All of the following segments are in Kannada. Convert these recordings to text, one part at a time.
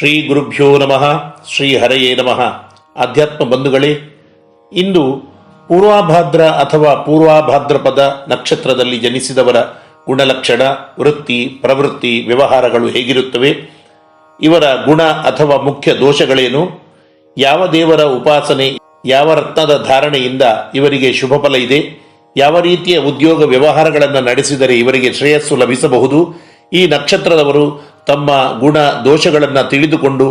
ಶ್ರೀ ಗುರುಭ್ಯೋ ನಮಃ. ಶ್ರೀ ಹರಯೇ ನಮಃ. ಆಧ್ಯಾತ್ಮ ಬಂಧುಗಳೇ, ಇಂದು ಪೂರ್ವಭಾದ್ರ ಅಥವಾ ಪೂರ್ವಭಾದ್ರಪದ ನಕ್ಷತ್ರದಲ್ಲಿ ಜನಿಸಿದವರ ಗುಣಲಕ್ಷಣ, ವೃತ್ತಿ, ಪ್ರವೃತ್ತಿ, ವ್ಯವಹಾರಗಳು ಹೇಗಿರುತ್ತವೆ, ಇವರ ಗುಣ ಅಥವಾ ಮುಖ್ಯ ದೋಷಗಳೇನು, ಯಾವ ದೇವರ ಉಪಾಸನೆ, ಯಾವ ರತ್ನದ ಧಾರಣೆಯಿಂದ ಇವರಿಗೆ ಶುಭ ಫಲ ಇದೆ, ಯಾವ ರೀತಿಯ ಉದ್ಯೋಗ ವ್ಯವಹಾರಗಳನ್ನು ನಡೆಸಿದರೆ ಇವರಿಗೆ ಶ್ರೇಯಸ್ಸು ಲಭಿಸಬಹುದು, ಈ ನಕ್ಷತ್ರದವರು ತಮ್ಮ ಗುಣ ದೋಷಗಳನ್ನು ತಿಳಿದುಕೊಂಡು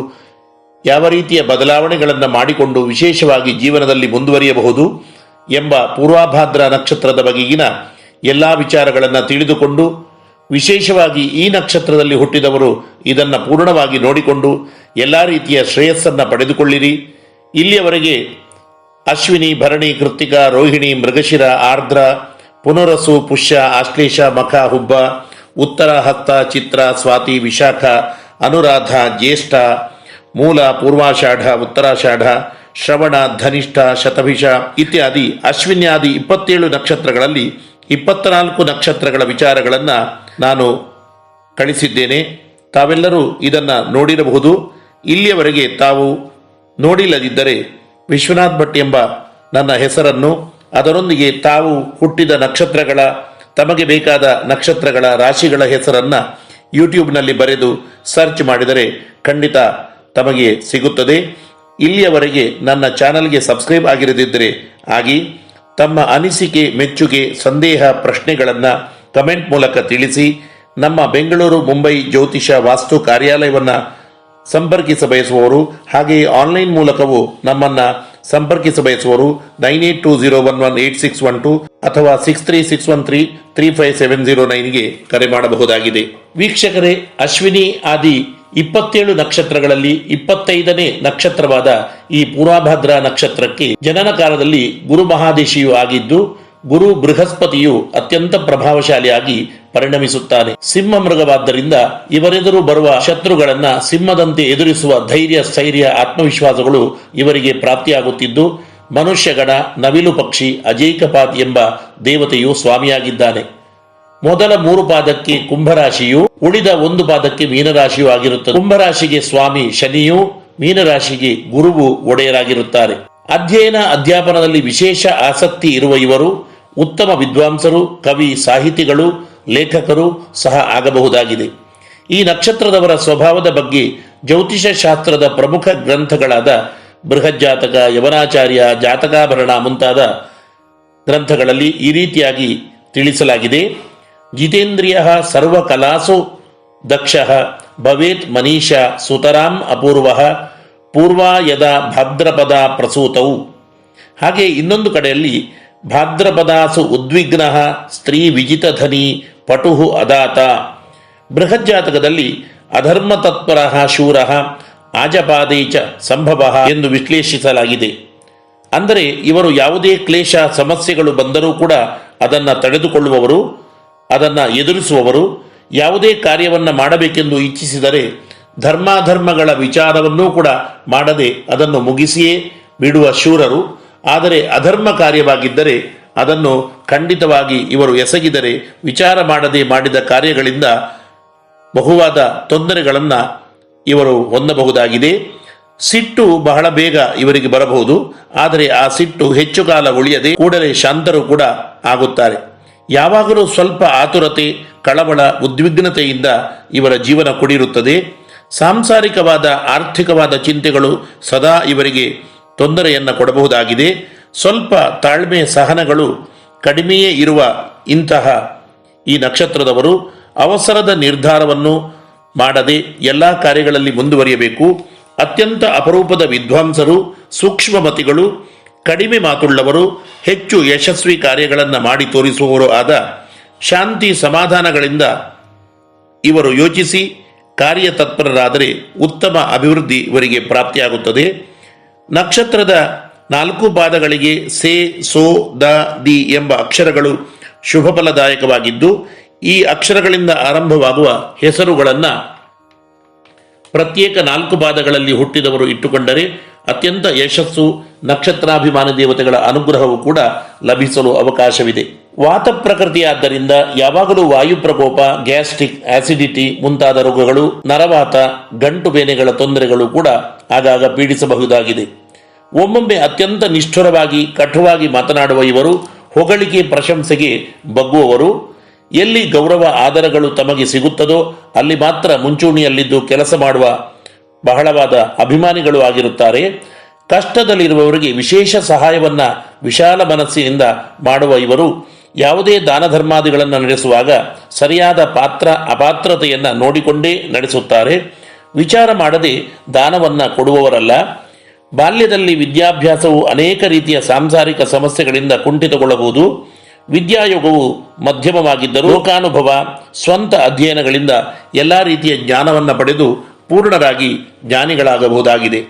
ಯಾವ ರೀತಿಯ ಬದಲಾವಣೆಗಳನ್ನು ಮಾಡಿಕೊಂಡು ವಿಶೇಷವಾಗಿ ಜೀವನದಲ್ಲಿ ಮುಂದುವರಿಯಬಹುದು ಎಂಬ ಪೂರ್ವಭಾದ್ರ ನಕ್ಷತ್ರದ ಬಗೆಗಿನ ಎಲ್ಲ ವಿಚಾರಗಳನ್ನು ತಿಳಿದುಕೊಂಡು, ವಿಶೇಷವಾಗಿ ಈ ನಕ್ಷತ್ರದಲ್ಲಿ ಹುಟ್ಟಿದವರು ಇದನ್ನು ಪೂರ್ಣವಾಗಿ ನೋಡಿಕೊಂಡು ಎಲ್ಲ ರೀತಿಯ ಶ್ರೇಯಸ್ಸನ್ನು ಪಡೆದುಕೊಳ್ಳಿರಿ. ಇಲ್ಲಿಯವರೆಗೆ ಅಶ್ವಿನಿ, ಭರಣಿ, ಕೃತ್ತಿಕ, ರೋಹಿಣಿ, ಮೃಗಶಿರ, ಆರ್ದ್ರ, ಪುನರಸು, ಪುಷ್ಯ, ಆಶ್ಲೇಷ, ಮಖ, ಹುಬ್ಬ, ಉತ್ತರ, ಹಸ್ತ, ಚಿತ್ರ, ಸ್ವಾತಿ, ವಿಶಾಖ, ಅನುರಾಧ, ಜ್ಯೇಷ್ಠ, ಮೂಲ, ಪೂರ್ವಾಷಾಢ, ಉತ್ತರಾಷಾಢ, ಶ್ರವಣ, ಧನಿಷ್ಠ, ಶತಭಿಷ ಇತ್ಯಾದಿ ಅಶ್ವಿನ್ಯಾದಿ 27 ನಕ್ಷತ್ರಗಳಲ್ಲಿ 24 ನಕ್ಷತ್ರಗಳ ವಿಚಾರಗಳನ್ನು ನಾನು ಕಳಿಸಿದ್ದೇನೆ. ತಾವೆಲ್ಲರೂ ಇದನ್ನು ನೋಡಿರಬಹುದು. ಇಲ್ಲಿಯವರೆಗೆ ತಾವು ನೋಡಿಲ್ಲದಿದ್ದರೆ ವಿಶ್ವನಾಥ್ ಭಟ್ ಎಂಬ ನನ್ನ ಹೆಸರನ್ನು, ಅದರೊಂದಿಗೆ ತಾವು ಹುಟ್ಟಿದ ನಕ್ಷತ್ರಗಳ, ತಮಗೆ ಬೇಕಾದ ನಕ್ಷತ್ರಗಳ ರಾಶಿಗಳ ಹೆಸರನ್ನು ಯೂಟ್ಯೂಬ್ನಲ್ಲಿ ಬರೆದು ಸರ್ಚ್ ಮಾಡಿದರೆ ಖಂಡಿತ ತಮಗೆ ಸಿಗುತ್ತದೆ. ಇಲ್ಲಿಯವರೆಗೆ ನನ್ನ ಚಾನಲ್ಗೆ ಸಬ್ಸ್ಕ್ರೈಬ್ ಆಗಿರದಿದ್ದರೆ ಆಗಿ, ತಮ್ಮ ಅನಿಸಿಕೆ, ಮೆಚ್ಚುಗೆ, ಸಂದೇಹ, ಪ್ರಶ್ನೆಗಳನ್ನು ಕಮೆಂಟ್ ಮೂಲಕ ತಿಳಿಸಿ. ನಮ್ಮ ಬೆಂಗಳೂರು, ಮುಂಬೈ ಜ್ಯೋತಿಷ ವಾಸ್ತು ಕಾರ್ಯಾಲಯವನ್ನು ಸಂಪರ್ಕಿಸ ಬಯಸುವವರು, ಹಾಗೆಯೇ ಆನ್ಲೈನ್ ಮೂಲಕವೂ ನಮ್ಮನ್ನು ಸಂಪರ್ಕಿಸ ಬಯಸುವವರು 9820118612 ಅಥವಾ 6361335709ಗೆ ಕರೆ ಮಾಡಬಹುದಾಗಿದೆ. ವೀಕ್ಷಕರೇ, ಅಶ್ವಿನಿ ಆದಿ 27 ನಕ್ಷತ್ರಗಳಲ್ಲಿ 25ನೇ ನಕ್ಷತ್ರವಾದ ಈ ಪೂರ್ವಭಾದ್ರ ನಕ್ಷತ್ರಕ್ಕೆ ಜನನ ಕಾಲದಲ್ಲಿ ಗುರು ಮಹಾದೇಶಿಯು ಆಗಿದ್ದು, ಗುರು ಬೃಹಸ್ಪತಿಯು ಅತ್ಯಂತ ಪ್ರಭಾವಶಾಲಿಯಾಗಿ ಪರಿಣಮಿಸುತ್ತಾನೆ. ಸಿಂಹ ಮೃಗವಾದ್ದರಿಂದ ಇವರೆದುರು ಬರುವ ಶತ್ರುಗಳನ್ನ ಸಿಂಹದಂತೆ ಎದುರಿಸುವ ಧೈರ್ಯ, ಸ್ಥೈರ್ಯ, ಆತ್ಮವಿಶ್ವಾಸಗಳು ಇವರಿಗೆ ಪ್ರಾಪ್ತಿಯಾಗುತ್ತಿದ್ದು, ಮನುಷ್ಯಗಣ, ನವಿಲು ಪಕ್ಷಿ, ಅಜೈಕಪಾತ್ ಎಂಬ ದೇವತೆಯು ಸ್ವಾಮಿಯಾಗಿದ್ದಾನೆ. ಮೊದಲ 3 ಪಾದಕ್ಕೆ ಕುಂಭರಾಶಿಯು, ಉಳಿದ 1 ಪಾದಕ್ಕೆ ಮೀನರಾಶಿಯೂ ಆಗಿರುತ್ತದೆ. ಕುಂಭರಾಶಿಗೆ ಸ್ವಾಮಿ ಶನಿಯು, ಮೀನರಾಶಿಗೆ ಗುರುವು ಒಡೆಯರಾಗಿರುತ್ತಾರೆ. ಅಧ್ಯಯನ, ಅಧ್ಯಾಪನದಲ್ಲಿ ವಿಶೇಷ ಆಸಕ್ತಿ ಇರುವ ಇವರು ಉತ್ತಮ ವಿದ್ವಾಂಸರು, ಕವಿ, ಸಾಹಿತಿಗಳು, ಲೇಖಕರು ಸಹ ಆಗಬಹುದಾಗಿದೆ. ಈ ನಕ್ಷತ್ರದವರ ಸ್ವಭಾವದ ಬಗ್ಗೆ ಜ್ಯೋತಿಷ ಶಾಸ್ತ್ರದ ಪ್ರಮುಖ ಗ್ರಂಥಗಳಾದ ಬೃಹಜ್ಜಾತಕ, ಯವನಾಚಾರ್ಯ, ಜಾತಕಾಭರಣ ಮುಂತಾದ ಗ್ರಂಥಗಳಲ್ಲಿ ಈ ರೀತಿಯಾಗಿ ತಿಳಿಸಲಾಗಿದೆ. ಜಿತೇಂದ್ರಿಯ ಸರ್ವಕಲಾಸು ದಕ್ಷಃ ಭವೇತ್ ಮನೀಷ ಸುತರಾಂ ಅಪೂರ್ವ ಪೂರ್ವಾ ಯದಾ ಭಾದ್ರಪದ ಪ್ರಸೂತವು. ಹಾಗೆ ಇನ್ನೊಂದು ಕಡೆಯಲ್ಲಿ ಭಾದ್ರಪದಾಸು ಉದ್ವಿಗ್ನ ಸ್ತ್ರೀ ವಿಜಿತಧನಿ ಪಟುಹು ಅದಾತ. ಬೃಹಜ್ಜಾತಕದಲ್ಲಿ ಅಧರ್ಮ ತತ್ಪರ ಶೂರ ಆಜಪಾದೇಚ ಸಂಭವ ಎಂದು ವಿಶ್ಲೇಷಿಸಲಾಗಿದೆ. ಅಂದರೆ ಇವರು ಯಾವುದೇ ಕ್ಲೇಶ, ಸಮಸ್ಯೆಗಳು ಬಂದರೂ ಕೂಡ ಅದನ್ನು ತಡೆದುಕೊಳ್ಳುವವರು, ಅದನ್ನು ಎದುರಿಸುವವರು. ಯಾವುದೇ ಕಾರ್ಯವನ್ನು ಮಾಡಬೇಕೆಂದು ಇಚ್ಛಿಸಿದರೆ ಧರ್ಮಾಧರ್ಮಗಳ ವಿಚಾರವನ್ನೂ ಕೂಡ ಮಾಡದೆ ಅದನ್ನು ಮುಗಿಸಿಯೇ ಬಿಡುವ ಶೂರರು. ಆದರೆ ಅಧರ್ಮ ಕಾರ್ಯವಾಗಿದ್ದರೆ ಅದನ್ನು ಖಂಡಿತವಾಗಿ ಇವರು ಎಸಗಿದರೆ ವಿಚಾರ ಮಾಡದೆ ಮಾಡಿದ ಕಾರ್ಯಗಳಿಂದ ಬಹುವಾದ ತೊಂದರೆಗಳನ್ನು ಇವರು ಹೊಂದಬಹುದಾಗಿದೆ. ಸಿಟ್ಟು ಬಹಳ ಬೇಗ ಇವರಿಗೆ ಬರಬಹುದು. ಆದರೆ ಆ ಸಿಟ್ಟು ಹೆಚ್ಚು ಕಾಲ ಉಳಿಯದೆ ಕೂಡಲೇ ಶಾಂತರು ಕೂಡ ಆಗುತ್ತಾರೆ. ಯಾವಾಗಲೂ ಸ್ವಲ್ಪ ಆತುರತೆ, ಕಳವಳ, ಉದ್ವಿಗ್ನತೆಯಿಂದ ಇವರ ಜೀವನ ಕುಡಿರುತ್ತದೆ. ಸಾಂಸಾರಿಕವಾದ, ಆರ್ಥಿಕವಾದ ಚಿಂತೆಗಳು ಸದಾ ಇವರಿಗೆ ತೊಂದರೆಯನ್ನು ಕೊಡಬಹುದಾಗಿದೆ. ಸ್ವಲ್ಪ ತಾಳ್ಮೆ, ಸಹನಗಳು ಕಡಿಮೆಯೇ ಇರುವ ಇಂತಹ ಈ ನಕ್ಷತ್ರದವರು ಅವಸರದ ನಿರ್ಧಾರವನ್ನು ಮಾಡದೆ ಎಲ್ಲ ಕಾರ್ಯಗಳಲ್ಲಿ ಮುಂದುವರಿಯಬೇಕು. ಅತ್ಯಂತ ಅಪರೂಪದ ವಿದ್ವಾಂಸರು, ಸೂಕ್ಷ್ಮಮತಿಗಳು, ಕಡಿಮೆ ಮಾತುಳ್ಳವರು, ಹೆಚ್ಚು ಯಶಸ್ವಿ ಕಾರ್ಯಗಳನ್ನು ಮಾಡಿ ತೋರಿಸುವವರು ಆದ ಶಾಂತಿ, ಸಮಾಧಾನಗಳಿಂದ ಇವರು ಯೋಚಿಸಿ ಕಾರ್ಯತತ್ಪರರಾದರೆ ಉತ್ತಮ ಅಭಿವೃದ್ಧಿ ಇವರಿಗೆ ಪ್ರಾಪ್ತಿಯಾಗುತ್ತದೆ. ನಕ್ಷತ್ರದ 4 ಪಾದಗಳಿಗೆ ಸೇ, ಸೋ, ದ, ದಿ ಎಂಬ ಅಕ್ಷರಗಳು ಶುಭ ಫಲದಾಯಕವಾಗಿದ್ದು, ಈ ಅಕ್ಷರಗಳಿಂದ ಆರಂಭವಾಗುವ ಹೆಸರುಗಳನ್ನು ಪ್ರತ್ಯೇಕ 4 ಪಾದಗಳಲ್ಲಿ ಹುಟ್ಟಿದವರು ಇಟ್ಟುಕೊಂಡರೆ ಅತ್ಯಂತ ಯಶಸ್ಸು, ನಕ್ಷತ್ರಾಭಿಮಾನಿ ದೇವತೆಗಳ ಅನುಗ್ರಹವು ಕೂಡ ಲಭಿಸಲು ಅವಕಾಶವಿದೆ. ವಾತ ಪ್ರಕೃತಿಯಾದ್ದರಿಂದ ಯಾವಾಗಲೂ ವಾಯು ಪ್ರಕೋಪ, ಗ್ಯಾಸ್ಟ್ರಿಕ್, ಆಸಿಡಿಟಿ ಮುಂತಾದ ರೋಗಗಳು, ನರವಾತ, ಗಂಟು ಬೇನೆಗಳ ತೊಂದರೆಗಳು ಕೂಡ ಆಗಾಗ ಪೀಡಿಸಬಹುದಾಗಿದೆ. ಒಮ್ಮೊಮ್ಮೆ ಅತ್ಯಂತ ನಿಷ್ಠುರವಾಗಿ ಕಟುವಾಗಿ ಮಾತನಾಡುವ ಇವರು ಹೊಗಳಿಕೆ ಪ್ರಶಂಸೆಗೆ ಬಗ್ಗುವವರು. ಎಲ್ಲಿ ಗೌರವ ಆದರಗಳು ತಮಗೆ ಸಿಗುತ್ತದೋ ಅಲ್ಲಿ ಮಾತ್ರ ಮುಂಚೂಣಿಯಲ್ಲಿದ್ದು ಕೆಲಸ ಮಾಡುವ ಬಹಳವಾದ ಅಭಿಮಾನಿಗಳು ಆಗಿರುತ್ತಾರೆ. ಕಷ್ಟದಲ್ಲಿರುವವರಿಗೆ ವಿಶೇಷ ಸಹಾಯವನ್ನ ವಿಶಾಲ ಮನಸ್ಸಿನಿಂದ ಮಾಡುವ ಇವರು ಯಾವುದೇ ದಾನ ಧರ್ಮಾದಿಗಳನ್ನು ನಡೆಸುವಾಗ ಸರಿಯಾದ ಪಾತ್ರ ಅಪಾತ್ರತೆಯನ್ನು ನೋಡಿಕೊಂಡೇ ನಡೆಸುತ್ತಾರೆ. ವಿಚಾರ ಮಾಡದೆ ದಾನವನ್ನ ಕೊಡುವವರಲ್ಲ. ಬಾಲ್ಯದಲ್ಲಿ ವಿದ್ಯಾಭ್ಯಾಸವು ಅನೇಕ ರೀತಿಯ ಸಾಂಸಾರಿಕ ಸಮಸ್ಯೆಗಳಿಂದ ಕುಂಠಿತಗೊಳ್ಳಬಹುದು. ವಿದ್ಯಾಯೋಗವು ಮಧ್ಯಮವಾಗಿದ್ದರೂ ಲೋಕಾನುಭವ, ಸ್ವಂತ ಅಧ್ಯಯನಗಳಿಂದ ಎಲ್ಲ ರೀತಿಯ ಜ್ಞಾನವನ್ನು ಪಡೆದು ಪೂರ್ಣರಾಗಿ ಜ್ಞಾನಿಗಳಾಗಬಹುದಾಗಿದೆ.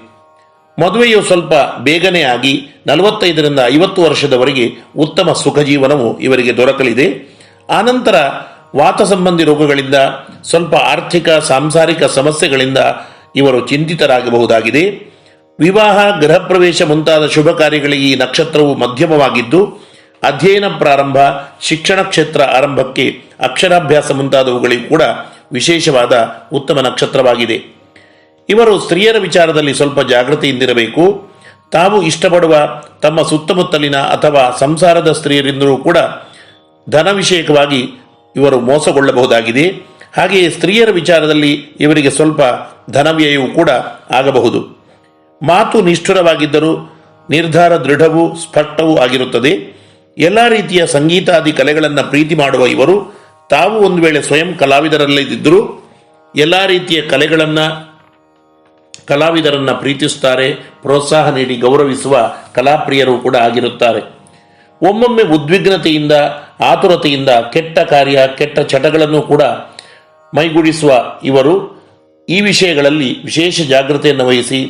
ಮದುವೆಯು ಸ್ವಲ್ಪ ಬೇಗನೆ ಆಗಿ 45ರಿಂದ 50 ವರ್ಷದವರೆಗೆ ಉತ್ತಮ ಸುಖ ಜೀವನವು ಇವರಿಗೆ ದೊರಕಲಿದೆ. ಆನಂತರ ವಾತ ಸಂಬಂಧಿ ರೋಗಗಳಿಂದ, ಸ್ವಲ್ಪ ಆರ್ಥಿಕ ಸಾಂಸಾರಿಕ ಸಮಸ್ಯೆಗಳಿಂದ ಇವರು ಚಿಂತಿತರಾಗಬಹುದಾಗಿದೆ. ವಿವಾಹ, ಗೃಹ ಪ್ರವೇಶ ಮುಂತಾದ ಶುಭ ಕಾರ್ಯಗಳಿಗೆ ಈ ನಕ್ಷತ್ರವು ಮಧ್ಯಮವಾಗಿದ್ದು, ಅಧ್ಯಯನ ಪ್ರಾರಂಭ, ಶಿಕ್ಷಣ ಕ್ಷೇತ್ರ ಆರಂಭಕ್ಕೆ, ಅಕ್ಷರಾಭ್ಯಾಸ ಮುಂತಾದವುಗಳಿಗೂ ಕೂಡ ವಿಶೇಷವಾದ ಉತ್ತಮ ನಕ್ಷತ್ರವಾಗಿದೆ. ಇವರು ಸ್ತ್ರೀಯರ ವಿಚಾರದಲ್ಲಿ ಸ್ವಲ್ಪ ಜಾಗೃತಿಯಿಂದಿರಬೇಕು. ತಾವು ಇಷ್ಟಪಡುವ ತಮ್ಮ ಸುತ್ತಮುತ್ತಲಿನ ಅಥವಾ ಸಂಸಾರದ ಸ್ತ್ರೀಯರಿಂದಲೂ ಕೂಡ ಧನ ವಿಷಯಕವಾಗಿ ಇವರು ಮೋಸಗೊಳ್ಳಬಹುದಾಗಿದೆ. ಹಾಗೆಯೇ ಸ್ತ್ರೀಯರ ವಿಚಾರದಲ್ಲಿ ಇವರಿಗೆ ಸ್ವಲ್ಪ ಧನವ್ಯಯವೂ ಕೂಡ ಆಗಬಹುದು. ಮಾತು ನಿಷ್ಠುರವಾಗಿದ್ದರೂ ನಿರ್ಧಾರ ದೃಢವೂ ಸ್ಪಷ್ಟವೂ ಆಗಿರುತ್ತದೆ. ಎಲ್ಲ ರೀತಿಯ ಸಂಗೀತಾದಿ ಕಲೆಗಳನ್ನು ಪ್ರೀತಿ ಮಾಡುವ ಇವರು ತಾವು ಒಂದು ವೇಳೆ ಸ್ವಯಂ ಕಲಾವಿದರಲ್ಲಿದ್ದರೂ ಎಲ್ಲ ರೀತಿಯ ಕಲಾವಿದರನ್ನ ಪ್ರೀತಿಸುತ್ತಾರೆ, ಪ್ರೋತ್ಸಾಹ ನೀಡಿ ಗೌರವಿಸುವ ಕಲಾಪ್ರಿಯರು ಕೂಡ ಆಗಿರುತ್ತಾರೆ. ಒಮ್ಮೊಮ್ಮೆ ಉದ್ವಿಗ್ನತೆಯಿಂದ, ಆತುರತೆಯಿಂದ ಕೆಟ್ಟ ಕಾರ್ಯ, ಕೆಟ್ಟ ಚಟಗಳನ್ನು ಕೂಡ ಮೈಗೂಡಿಸುವ ಇವರು ಈ ವಿಷಯಗಳಲ್ಲಿ ವಿಶೇಷ ಜಾಗೃತೆಯನ್ನು ವಹಿಸಿ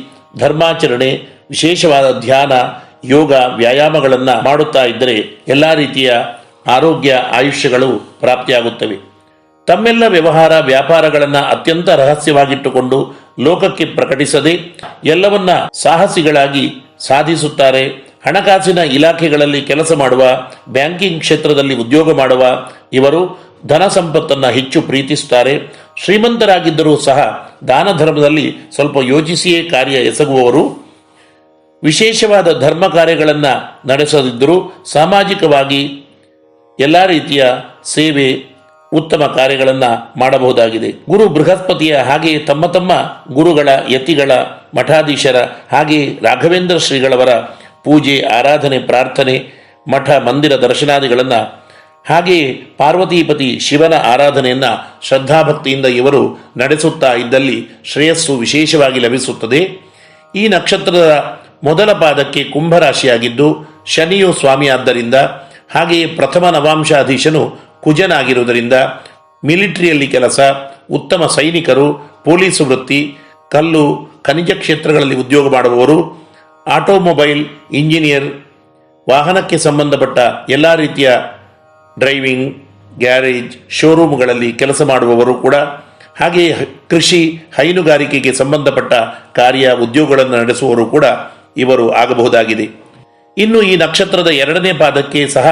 ಧರ್ಮಾಚರಣೆ, ವಿಶೇಷವಾದ ಧ್ಯಾನ, ಯೋಗ, ವ್ಯಾಯಾಮಗಳನ್ನು ಮಾಡುತ್ತಾ ಇದ್ದರೆ ಎಲ್ಲ ರೀತಿಯ ಆರೋಗ್ಯ, ಆಯುಷ್ಯಗಳು ಪ್ರಾಪ್ತಿಯಾಗುತ್ತವೆ. ತಮ್ಮೆಲ್ಲ ವ್ಯವಹಾರ ವ್ಯಾಪಾರಗಳನ್ನು ಅತ್ಯಂತ ರಹಸ್ಯವಾಗಿಟ್ಟುಕೊಂಡು ಲೋಕಕ್ಕೆ ಪ್ರಕಟಿಸದೆ ಎಲ್ಲವನ್ನ ಸಾಹಸಿಗಳಾಗಿ ಸಾಧಿಸುತ್ತಾರೆ. ಹಣಕಾಸಿನ ಇಲಾಖೆಗಳಲ್ಲಿ ಕೆಲಸ ಮಾಡುವ, ಬ್ಯಾಂಕಿಂಗ್ ಕ್ಷೇತ್ರದಲ್ಲಿ ಉದ್ಯೋಗ ಮಾಡುವ ಇವರು ಧನ ಸಂಪತ್ತನ್ನು ಹೆಚ್ಚು ಪ್ರೀತಿಸುತ್ತಾರೆ. ಶ್ರೀಮಂತರಾಗಿದ್ದರೂ ಸಹ ದಾನ ಧರ್ಮದಲ್ಲಿ ಸ್ವಲ್ಪ ಯೋಚಿಸಿಯೇ ಕಾರ್ಯ ಎಸಗುವವರು. ವಿಶೇಷವಾದ ಧರ್ಮ ಕಾರ್ಯಗಳನ್ನು ನಡೆಸದಿದ್ದರೂ ಸಾಮಾಜಿಕವಾಗಿ ಎಲ್ಲ ರೀತಿಯ ಸೇವೆ, ಉತ್ತಮ ಕಾರ್ಯಗಳನ್ನು ಮಾಡಬಹುದಾಗಿದೆ. ಗುರು ಬೃಹಸ್ಪತಿಯ ಹಾಗೆಯೇ ತಮ್ಮ ತಮ್ಮ ಗುರುಗಳ, ಯತಿಗಳ, ಮಠಾಧೀಶರ ಹಾಗೆಯೇ ರಾಘವೇಂದ್ರ ಶ್ರೀಗಳವರ ಪೂಜೆ, ಆರಾಧನೆ, ಪ್ರಾರ್ಥನೆ, ಮಠ ಮಂದಿರ ದರ್ಶನಾದಿಗಳನ್ನು ಹಾಗೆಯೇ ಪಾರ್ವತೀಪತಿ ಶಿವನ ಆರಾಧನೆಯನ್ನು ಶ್ರದ್ಧಾಭಕ್ತಿಯಿಂದ ಇವರು ನಡೆಸುತ್ತಾ ಇದ್ದಲ್ಲಿ ಶ್ರೇಯಸ್ಸು ವಿಶೇಷವಾಗಿ ಲಭಿಸುತ್ತದೆ. ಈ ನಕ್ಷತ್ರದ ಮೊದಲ ಪಾದಕ್ಕೆ ಕುಂಭರಾಶಿಯಾಗಿದ್ದು ಶನಿಯು ಸ್ವಾಮಿಯಾದ್ದರಿಂದ ಹಾಗೆಯೇ ಪ್ರಥಮ ನವಾಂಶಾಧೀಶನು ಕುಜನಾಗಿರುವುದರಿಂದ ಮಿಲಿಟರಿಯಲ್ಲಿ ಕೆಲಸ, ಉತ್ತಮ ಸೈನಿಕರು, ಪೊಲೀಸ್ ವೃತ್ತಿ, ಕಲ್ಲು ಖನಿಜ ಕ್ಷೇತ್ರಗಳಲ್ಲಿ ಉದ್ಯೋಗ ಮಾಡುವವರು, ಆಟೋಮೊಬೈಲ್ ಇಂಜಿನಿಯರ್, ವಾಹನಕ್ಕೆ ಸಂಬಂಧಪಟ್ಟ ಎಲ್ಲ ರೀತಿಯ ಡ್ರೈವಿಂಗ್, ಗ್ಯಾರೇಜ್, ಶೋರೂಮ್ಗಳಲ್ಲಿ ಕೆಲಸ ಮಾಡುವವರು ಕೂಡ, ಹಾಗೆಯೇ ಕೃಷಿ, ಹೈನುಗಾರಿಕೆಗೆ ಸಂಬಂಧಪಟ್ಟ ಕಾರ್ಯ ಉದ್ಯೋಗಗಳನ್ನು ನಡೆಸುವವರು ಕೂಡ ಇವರು ಆಗಬಹುದಾಗಿದೆ. ಇನ್ನು ಈ ನಕ್ಷತ್ರದ 2ನೇ ಪಾದಕ್ಕೆ ಸಹ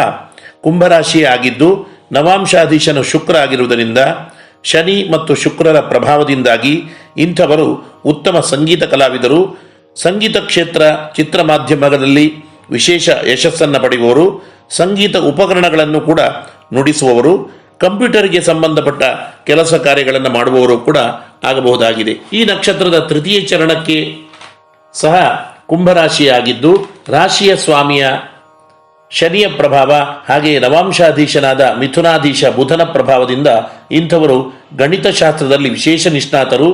ಕುಂಭರಾಶಿ ಆಗಿದ್ದು ನವಾಂಶಾಧೀಶನು ಶುಕ್ರ ಆಗಿರುವುದರಿಂದ ಶನಿ ಮತ್ತು ಶುಕ್ರರ ಪ್ರಭಾವದಿಂದಾಗಿ ಇಂಥವರು ಉತ್ತಮ ಸಂಗೀತ ಕಲಾವಿದರು, ಸಂಗೀತ ಕ್ಷೇತ್ರ, ಚಿತ್ರ ಮಾಧ್ಯಮದಲ್ಲಿ ವಿಶೇಷ ಯಶಸ್ಸನ್ನು ಪಡೆಯುವವರು, ಸಂಗೀತ ಉಪಕರಣಗಳನ್ನು ಕೂಡ ನುಡಿಸುವವರು, ಕಂಪ್ಯೂಟರ್ಗೆ ಸಂಬಂಧಪಟ್ಟ ಕೆಲಸ ಕಾರ್ಯಗಳನ್ನು ಮಾಡುವವರು ಕೂಡ ಆಗಬಹುದಾಗಿದೆ. ಈ ನಕ್ಷತ್ರದ 3ಯ ಚರಣಕ್ಕೆ ಸಹ ಕುಂಭರಾಶಿಯಾಗಿದ್ದು ರಾಶಿಯ ಸ್ವಾಮಿಯ ಶನಿಯ ಪ್ರಭಾವ ಹಾಗೆಯೇ ನವಾಂಶಾಧೀಶನಾದ ಮಿಥುನಾಧೀಶ ಬುಧನ ಪ್ರಭಾವದಿಂದ ಇಂಥವರು ಗಣಿತಶಾಸ್ತ್ರದಲ್ಲಿ ವಿಶೇಷ ನಿಷ್ಣಾತರು,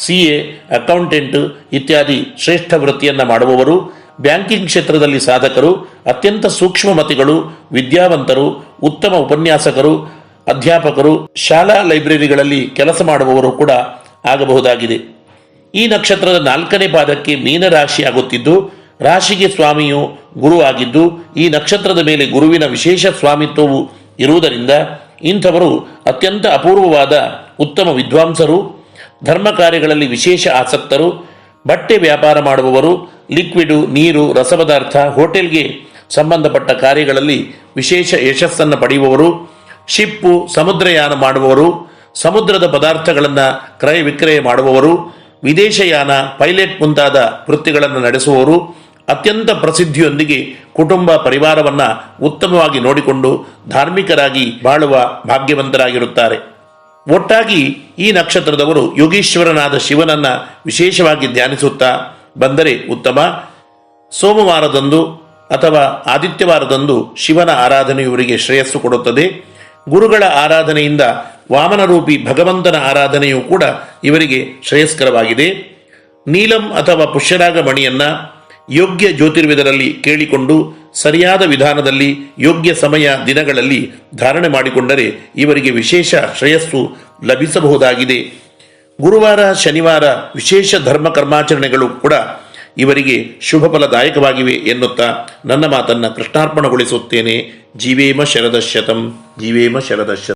CA, ಅಕೌಂಟೆಂಟ್ ಇತ್ಯಾದಿ ಶ್ರೇಷ್ಠ ವೃತ್ತಿಯನ್ನು ಮಾಡುವವರು, ಬ್ಯಾಂಕಿಂಗ್ ಕ್ಷೇತ್ರದಲ್ಲಿ ಸಾಧಕರು, ಅತ್ಯಂತ ಸೂಕ್ಷ್ಮಮತಿಗಳು, ವಿದ್ಯಾವಂತರು, ಉತ್ತಮ ಉಪನ್ಯಾಸಕರು, ಅಧ್ಯಾಪಕರು, ಶಾಲಾ ಲೈಬ್ರರಿಗಳಲ್ಲಿ ಕೆಲಸ ಮಾಡುವವರು ಕೂಡ ಆಗಬಹುದಾಗಿದೆ. ಈ ನಕ್ಷತ್ರದ 4ನೇ ಪಾದಕ್ಕೆ ಮೀನರಾಶಿ ಆಗುತ್ತಿದ್ದು ರಾಶಿಗೆ ಸ್ವಾಮಿಯು ಗುರು ಆಗಿದ್ದು ಈ ನಕ್ಷತ್ರದ ಮೇಲೆ ಗುರುವಿನ ವಿಶೇಷ ಸ್ವಾಮಿತ್ವವು ಇರುವುದರಿಂದ ಇಂಥವರು ಅತ್ಯಂತ ಅಪೂರ್ವವಾದ ಉತ್ತಮ ವಿದ್ವಾಂಸರು, ಧರ್ಮ ಕಾರ್ಯಗಳಲ್ಲಿ ವಿಶೇಷ ಆಸಕ್ತರು, ಬಟ್ಟೆ ವ್ಯಾಪಾರ ಮಾಡುವವರು, ಲಿಕ್ವಿಡು, ನೀರು, ರಸಪದಾರ್ಥ, ಹೋಟೆಲ್ಗೆ ಸಂಬಂಧಪಟ್ಟ ಕಾರ್ಯಗಳಲ್ಲಿ ವಿಶೇಷ ಯಶಸ್ಸನ್ನು ಪಡೆಯುವವರು, ಶಿಪ್ಪು ಸಮುದ್ರಯಾನ ಮಾಡುವವರು, ಸಮುದ್ರದ ಪದಾರ್ಥಗಳನ್ನು ಕ್ರಯ ವಿಕ್ರಯ ಮಾಡುವವರು, ವಿದೇಶಯಾನ, ಪೈಲಟ್ ಮುಂತಾದ ವೃತ್ತಿಗಳನ್ನು ನಡೆಸುವವರು, ಅತ್ಯಂತ ಪ್ರಸಿದ್ಧಿಯೊಂದಿಗೆ ಕುಟುಂಬ ಪರಿವಾರವನ್ನು ಉತ್ತಮವಾಗಿ ನೋಡಿಕೊಂಡು ಧಾರ್ಮಿಕರಾಗಿ ಬಾಳುವ ಭಾಗ್ಯವಂತರಾಗಿರುತ್ತಾರೆ. ಒಟ್ಟಾಗಿ ಈ ನಕ್ಷತ್ರದವರು ಯೋಗೀಶ್ವರನಾದ ಶಿವನನ್ನ ವಿಶೇಷವಾಗಿ ಧ್ಯಾನಿಸುತ್ತಾ ಬಂದರೆ ಉತ್ತಮ. ಸೋಮವಾರದಂದು ಅಥವಾ ಆದಿತ್ಯವಾರದಂದು ಶಿವನ ಆರಾಧನೆ ಇವರಿಗೆ ಶ್ರೇಯಸ್ಸು ಕೊಡುತ್ತದೆ. ಗುರುಗಳ ಆರಾಧನೆಯಿಂದ ವಾಮನರೂಪಿ ಭಗವಂತನ ಆರಾಧನೆಯೂ ಕೂಡ ಇವರಿಗೆ ಶ್ರೇಯಸ್ಕರವಾಗಿದೆ. ನೀಲಂ ಅಥವಾ ಪುಷ್ಯರಾಗ ಮಣಿಯನ್ನ ಯೋಗ್ಯ ಜ್ಯೋತಿರ್ವೇದರಲ್ಲಿ ಕೇಳಿಕೊಂಡು ಸರಿಯಾದ ವಿಧಾನದಲ್ಲಿ ಯೋಗ್ಯ ಸಮಯ ದಿನಗಳಲ್ಲಿ ಧಾರಣೆ ಮಾಡಿಕೊಂಡರೆ ಇವರಿಗೆ ವಿಶೇಷ ಶ್ರೇಯಸ್ಸು ಲಭಿಸಬಹುದಾಗಿದೆ. ಗುರುವಾರ, ಶನಿವಾರ ವಿಶೇಷ ಧರ್ಮ ಕರ್ಮಾಚರಣೆಗಳು ಕೂಡ ಇವರಿಗೆ ಶುಭ ಫಲದಾಯಕವಾಗಿವೆ ಎನ್ನುತ್ತಾ ನನ್ನ ಮಾತನ್ನು ಕೃಷ್ಣಾರ್ಪಣಗೊಳಿಸುತ್ತೇನೆ. ಜೀವೇಮ ಶರದಶತಂ, ಜೀವೇಮ ಶರದಶತಂ.